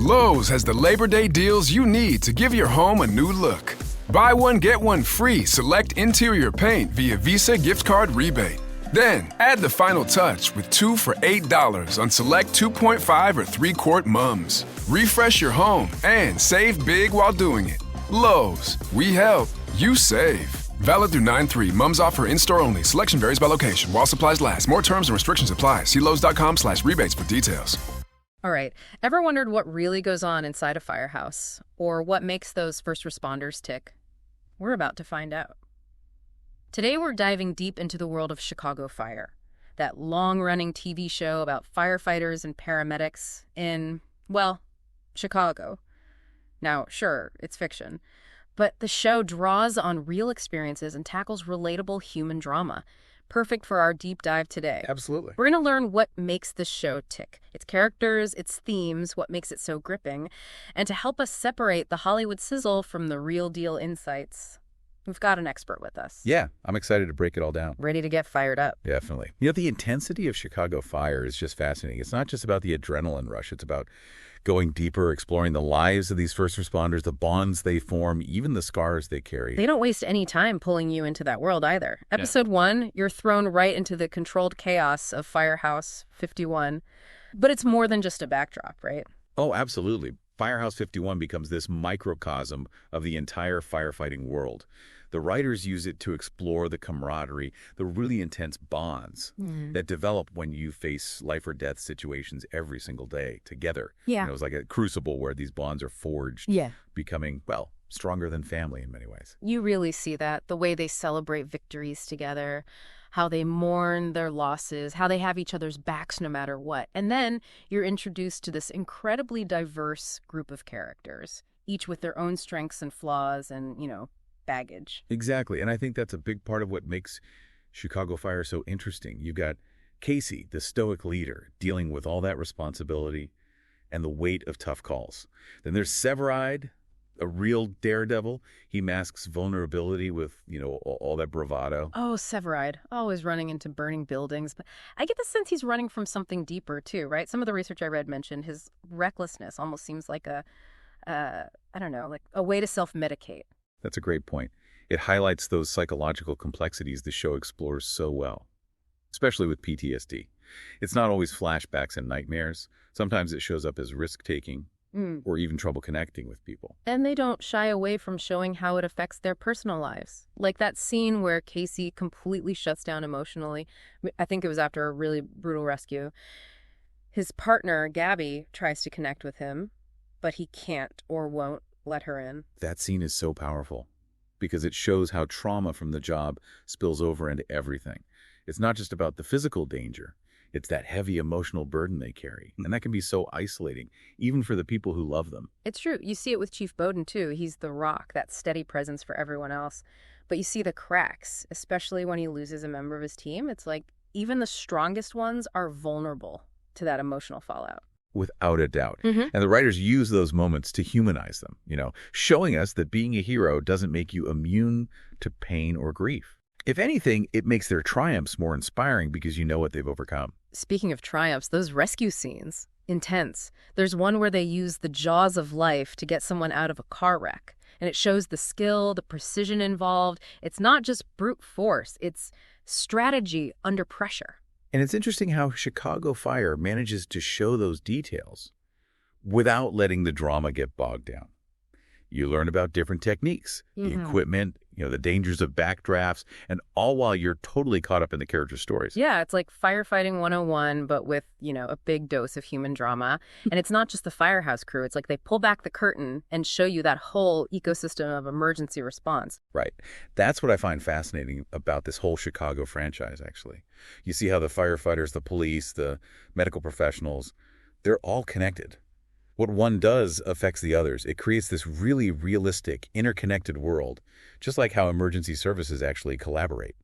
Lowe's has the Labor Day deals you need to give your home a new look. Buy one, get one free select interior paint via Visa gift card rebate. Then, add the final touch with 2 for $8 on select 2.5 or 3-quart mums. Refresh your home and save big while doing it. Lowe's, we help, you save. Valid through 9/3. Mums offer in-store only. Selection varies by location. While supplies last. More terms and restrictions apply. See Lowes.com/rebates for details. All right. Ever wondered what really goes on inside a firehouse? Or what makes those first responders tick? We're about to find out. Today we're diving deep into the world of Chicago Fire, that long-running TV show about firefighters and paramedics in, well, Chicago. Now, sure, it's fiction, but the show draws on real experiences and tackles relatable human drama. Perfect for our deep dive today. Absolutely. We're going to learn what makes this show tick. Its characters, its themes, what makes it so gripping. And to help us separate the Hollywood sizzle from the real deal insights, we've got an expert with us. Yeah, I'm excited to break it all down. Ready to get fired up. Definitely. You know, the intensity of Chicago Fire is just fascinating. It's not just about the adrenaline rush. It's about going deeper, exploring the lives of these first responders, the bonds they form, even the scars they carry. They don't waste any time pulling you into that world either. Episode 1, you're thrown right into the controlled chaos of Firehouse 51. But it's more than just a backdrop, right? Oh, absolutely. Firehouse 51 becomes this microcosm of the entire firefighting world. The writers use it to explore the camaraderie, the really intense bonds that develop when you face life or death situations every single day together. Yeah. You know, it's like a crucible where these bonds are forged, becoming, well, stronger than family in many ways. You really see that, the way they celebrate victories together, how they mourn their losses, how they have each other's backs no matter what. And then you're introduced to this incredibly diverse group of characters, each with their own strengths and flaws and, baggage. Exactly. And I think that's a big part of what makes Chicago Fire so interesting. You've got Casey, the stoic leader, dealing with all that responsibility and the weight of tough calls. Then there's Severide, a real daredevil. He masks vulnerability with, all that bravado. Oh, Severide, always running into burning buildings. But I get the sense he's running from something deeper, too, right? Some of the research I read mentioned his recklessness almost seems like a way to self-medicate. That's a great point. It highlights those psychological complexities the show explores so well, especially with PTSD. It's not always flashbacks and nightmares. Sometimes it shows up as risk-taking or even trouble connecting with people. And they don't shy away from showing how it affects their personal lives. Like that scene where Casey completely shuts down emotionally. I think it was after a really brutal rescue. His partner, Gabby, tries to connect with him, but he can't or won't let her in. That scene is so powerful because it shows how trauma from the job spills over into everything. It's not just about the physical danger. It's that heavy emotional burden they carry. And that can be so isolating, even for the people who love them. It's true. You see it with Chief Bowden, too. He's the rock, that steady presence for everyone else. But you see the cracks, especially when he loses a member of his team. It's like even the strongest ones are vulnerable to that emotional fallout. Without a doubt. And the writers use those moments to humanize them, showing us that being a hero doesn't make you immune to pain or grief. If anything, it makes their triumphs more inspiring because you know what they've overcome. Speaking of triumphs, those rescue scenes, intense. There's one where they use the jaws of life to get someone out of a car wreck. And it shows the skill, the precision involved. It's not just brute force. It's strategy under pressure. And it's interesting how Chicago Fire manages to show those details without letting the drama get bogged down. You learn about different techniques, the equipment, the dangers of backdrafts, and all while you're totally caught up in the character stories. Yeah, it's like firefighting 101, but with, a big dose of human drama. And it's not just the firehouse crew. It's like they pull back the curtain and show you that whole ecosystem of emergency response. Right. That's what I find fascinating about this whole Chicago franchise, actually. You see how the firefighters, the police, the medical professionals, they're all connected. What one does affects the others. It creates this really realistic, interconnected world, just like how emergency services actually collaborate.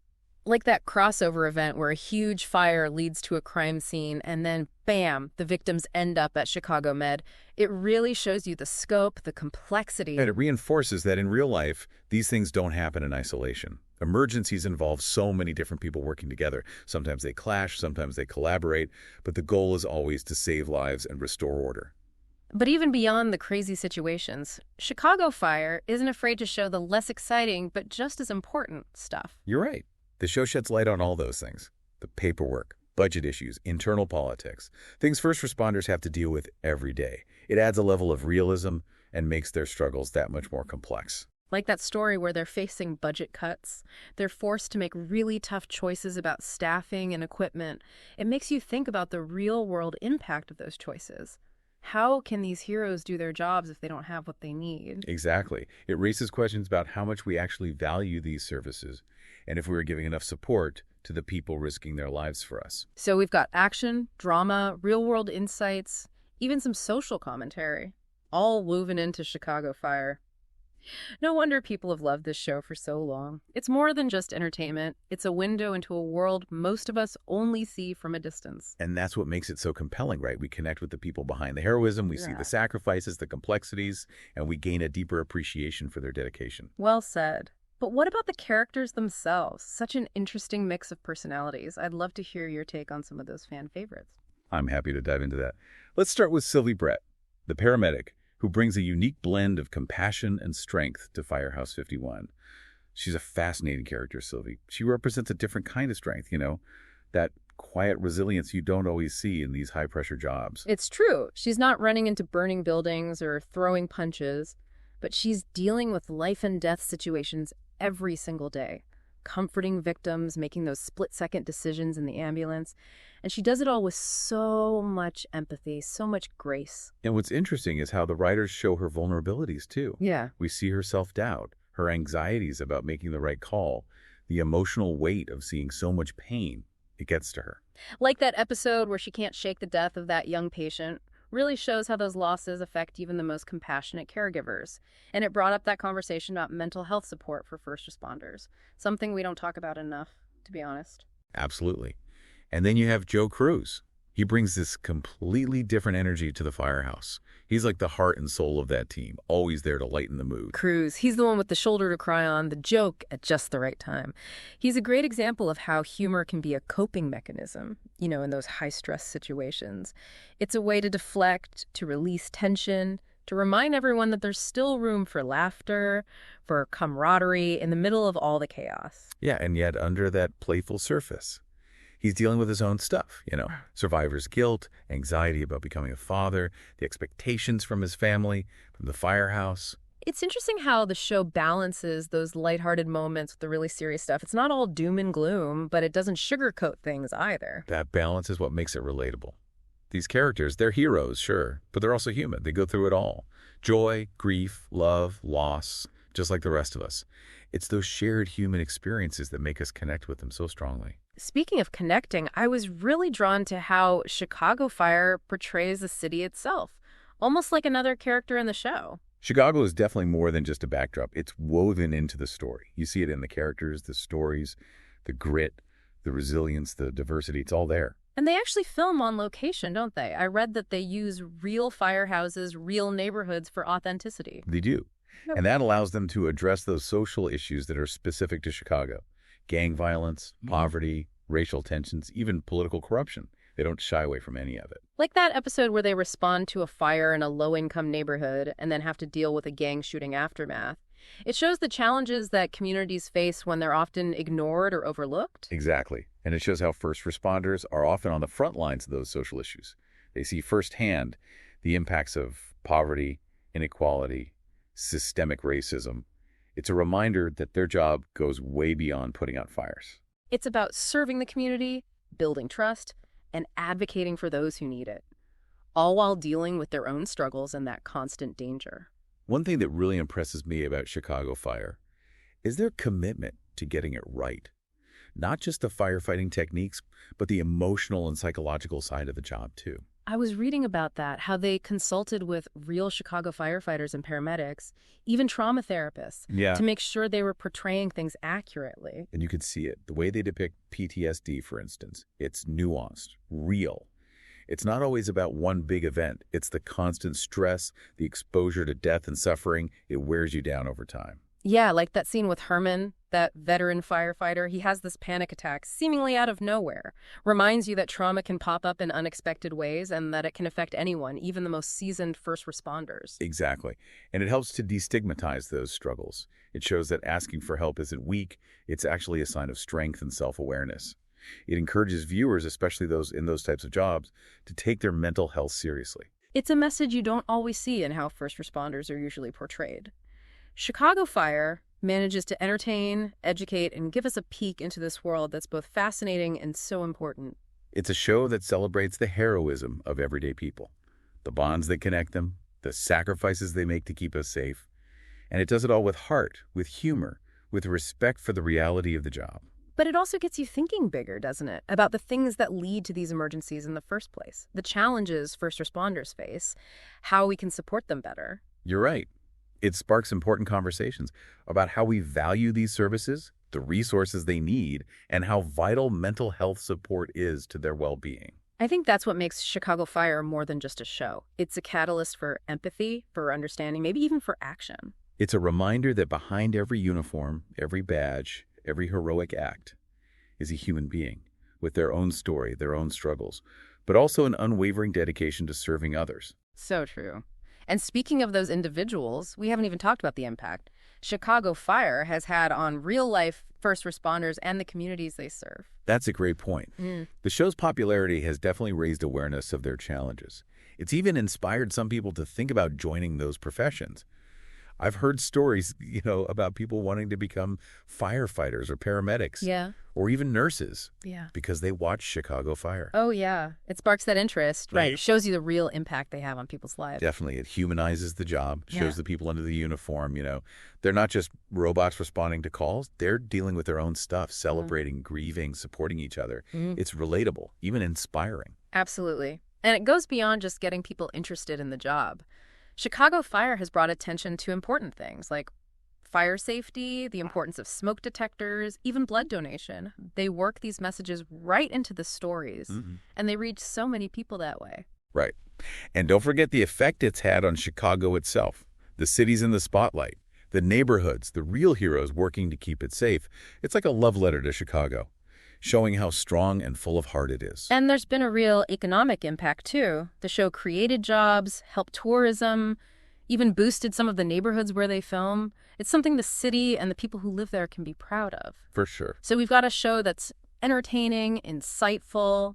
Like that crossover event where a huge fire leads to a crime scene and then, bam, the victims end up at Chicago Med. It really shows you the scope, the complexity. And it reinforces that in real life, these things don't happen in isolation. Emergencies involve so many different people working together. Sometimes they clash, sometimes they collaborate, but the goal is always to save lives and restore order. But even beyond the crazy situations, Chicago Fire isn't afraid to show the less exciting but just as important stuff. You're right. The show sheds light on all those things. The paperwork, budget issues, internal politics, things first responders have to deal with every day. It adds a level of realism and makes their struggles that much more complex. Like that story where they're facing budget cuts. They're forced to make really tough choices about staffing and equipment. It makes you think about the real-world impact of those choices. How can these heroes do their jobs if they don't have what they need? Exactly. It raises questions about how much we actually value these services and if we are giving enough support to the people risking their lives for us. So we've got action, drama, real-world insights, even some social commentary, all woven into Chicago Fire. No wonder people have loved this show for so long. It's more than just entertainment. It's a window into a world most of us only see from a distance. And that's what makes it so compelling, right? We connect with the people behind the heroism, we see the sacrifices, the complexities, and we gain a deeper appreciation for their dedication. Well said. But what about the characters themselves? Such an interesting mix of personalities. I'd love to hear your take on some of those fan favorites. I'm happy to dive into that. Let's start with Sylvie Brett, the paramedic, who brings a unique blend of compassion and strength to Firehouse 51. She's a fascinating character, Sylvie. She represents a different kind of strength, that quiet resilience you don't always see in these high-pressure jobs. It's true. She's not running into burning buildings or throwing punches, but she's dealing with life and death situations every single day, comforting victims, making those split-second decisions in the ambulance. And she does it all with so much empathy, so much grace. And what's interesting is how the writers show her vulnerabilities, too. Yeah. We see her self-doubt, her anxieties about making the right call, the emotional weight of seeing so much pain. It gets to her. Like that episode where she can't shake the death of that young patient. Really shows how those losses affect even the most compassionate caregivers. And it brought up that conversation about mental health support for first responders, something we don't talk about enough, to be honest. Absolutely. And then you have Joe Cruz. He brings this completely different energy to the Firehouse. He's like the heart and soul of that team, always there to lighten the mood. Cruz, he's the one with the shoulder to cry on, the joke at just the right time. He's a great example of how humor can be a coping mechanism, in those high-stress situations. It's a way to deflect, to release tension, to remind everyone that there's still room for laughter, for camaraderie in the middle of all the chaos. Yeah, and yet under that playful surface, he's dealing with his own stuff, survivor's guilt, anxiety about becoming a father, the expectations from his family, from the Firehouse. It's interesting how the show balances those lighthearted moments with the really serious stuff. It's not all doom and gloom, but it doesn't sugarcoat things either. That balance is what makes it relatable. These characters, they're heroes, sure, but they're also human. They go through it all. Joy, grief, love, loss, just like the rest of us. It's those shared human experiences that make us connect with them so strongly. Speaking of connecting, I was really drawn to how Chicago Fire portrays the city itself, almost like another character in the show. Chicago is definitely more than just a backdrop. It's woven into the story. You see it in the characters, the stories, the grit, the resilience, the diversity. It's all there. And they actually film on location, don't they? I read that they use real firehouses, real neighborhoods for authenticity. They do. And that allows them to address those social issues that are specific to Chicago. Gang violence, poverty, racial tensions, even political corruption. They don't shy away from any of it. Like that episode where they respond to a fire in a low-income neighborhood and then have to deal with a gang shooting aftermath. It shows the challenges that communities face when they're often ignored or overlooked. Exactly. And it shows how first responders are often on the front lines of those social issues. They see firsthand the impacts of poverty, inequality, systemic racism. It's a reminder that their job goes way beyond putting out fires. It's about serving the community, building trust, and advocating for those who need it, all while dealing with their own struggles and that constant danger. One thing that really impresses me about Chicago Fire is their commitment to getting it right. Not just the firefighting techniques, but the emotional and psychological side of the job, too. I was reading about that, how they consulted with real Chicago firefighters and paramedics, even trauma therapists, to make sure they were portraying things accurately. And you could see it. The way they depict PTSD, for instance, it's nuanced, real. It's not always about one big event. It's the constant stress, the exposure to death and suffering. It wears you down over time. Yeah, like that scene with Herman, that veteran firefighter. He has this panic attack seemingly out of nowhere. Reminds you that trauma can pop up in unexpected ways and that it can affect anyone, even the most seasoned first responders. Exactly. And it helps to destigmatize those struggles. It shows that asking for help isn't weak, it's actually a sign of strength and self-awareness. It encourages viewers, especially those in those types of jobs, to take their mental health seriously. It's a message you don't always see in how first responders are usually portrayed. Chicago Fire manages to entertain, educate, and give us a peek into this world that's both fascinating and so important. It's a show that celebrates the heroism of everyday people, the bonds that connect them, the sacrifices they make to keep us safe. And it does it all with heart, with humor, with respect for the reality of the job. But it also gets you thinking bigger, doesn't it? About the things that lead to these emergencies in the first place, the challenges first responders face, how we can support them better. You're right. It sparks important conversations about how we value these services, the resources they need, and how vital mental health support is to their well-being. I think that's what makes Chicago Fire more than just a show. It's a catalyst for empathy, for understanding, maybe even for action. It's a reminder that behind every uniform, every badge, every heroic act is a human being with their own story, their own struggles, but also an unwavering dedication to serving others. So true. And speaking of those individuals, we haven't even talked about the impact Chicago Fire has had on real-life first responders and the communities they serve. That's a great point. The show's popularity has definitely raised awareness of their challenges. It's even inspired some people to think about joining those professions. I've heard stories, about people wanting to become firefighters or paramedics. Yeah. Or even nurses. Yeah. Because they watch Chicago Fire. Oh, yeah. It sparks that interest. Right. It shows you the real impact they have on people's lives. Definitely. It humanizes the job, shows Yeah. the people under the uniform, They're not just robots responding to calls. They're dealing with their own stuff, celebrating, grieving, supporting each other. It's relatable, even inspiring. Absolutely. And it goes beyond just getting people interested in the job. Chicago Fire has brought attention to important things like fire safety, the importance of smoke detectors, even blood donation. They work these messages right into the stories, and they reach so many people that way. Right. And don't forget the effect it's had on Chicago itself. The city's in the spotlight, the neighborhoods, the real heroes working to keep it safe. It's like a love letter to Chicago, showing how strong and full of heart it is. And there's been a real economic impact, too. The show created jobs, helped tourism, even boosted some of the neighborhoods where they film. It's something the city and the people who live there can be proud of. For sure. So we've got a show that's entertaining, insightful,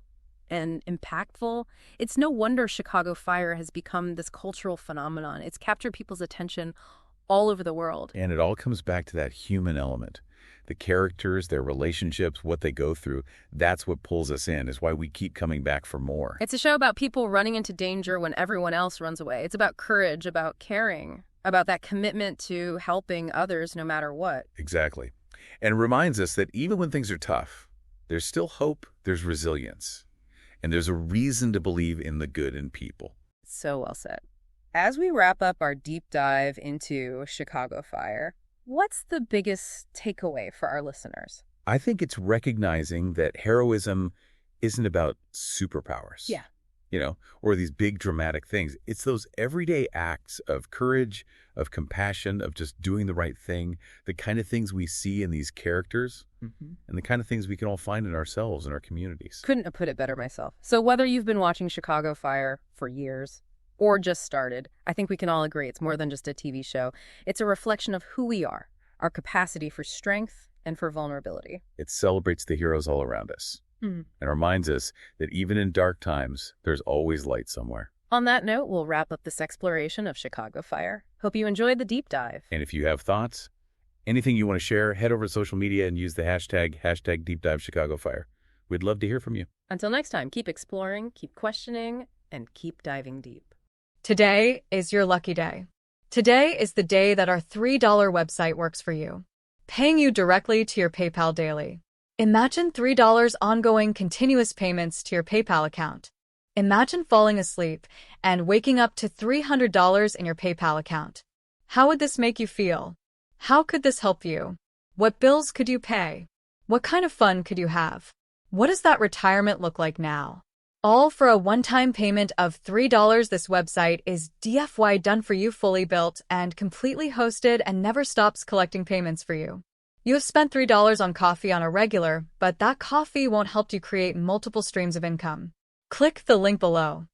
and impactful. It's no wonder Chicago Fire has become this cultural phenomenon. It's captured people's attention all over the world. And it all comes back to that human element. The characters, their relationships, what they go through, that's what pulls us in, is why we keep coming back for more. It's a show about people running into danger when everyone else runs away. It's about courage, about caring, about that commitment to helping others no matter what. Exactly. And it reminds us that even when things are tough, there's still hope, there's resilience, and there's a reason to believe in the good in people. So well said. As we wrap up our deep dive into Chicago Fire, what's the biggest takeaway for our listeners? I think it's recognizing that heroism isn't about superpowers. Yeah. Or these big dramatic things. It's those everyday acts of courage, of compassion, of just doing the right thing, the kind of things we see in these characters, and the kind of things we can all find in ourselves and our communities. Couldn't have put it better myself. So whether you've been watching Chicago Fire for years or just started, I think we can all agree it's more than just a TV show. It's a reflection of who we are, our capacity for strength and for vulnerability. It celebrates the heroes all around us and reminds us that even in dark times, there's always light somewhere. On that note, we'll wrap up this exploration of Chicago Fire. Hope you enjoyed the deep dive. And if you have thoughts, anything you want to share, head over to social media and use the hashtag #DeepDiveChicagoFire. We'd love to hear from you. Until next time, keep exploring, keep questioning, and keep diving deep. Today is your lucky day. Today is the day that our $3 website works for you, paying you directly to your PayPal daily. Imagine $3 ongoing continuous payments to your PayPal account. Imagine falling asleep and waking up to $300 in your PayPal account. How would this make you feel? How could this help you? What bills could you pay? What kind of fun could you have? What does that retirement look like now? All for a one-time payment of $3. This website is DFY done for you, fully built and completely hosted, and never stops collecting payments for you. You have spent $3 on coffee on a regular, but that coffee won't help you create multiple streams of income. Click the link below.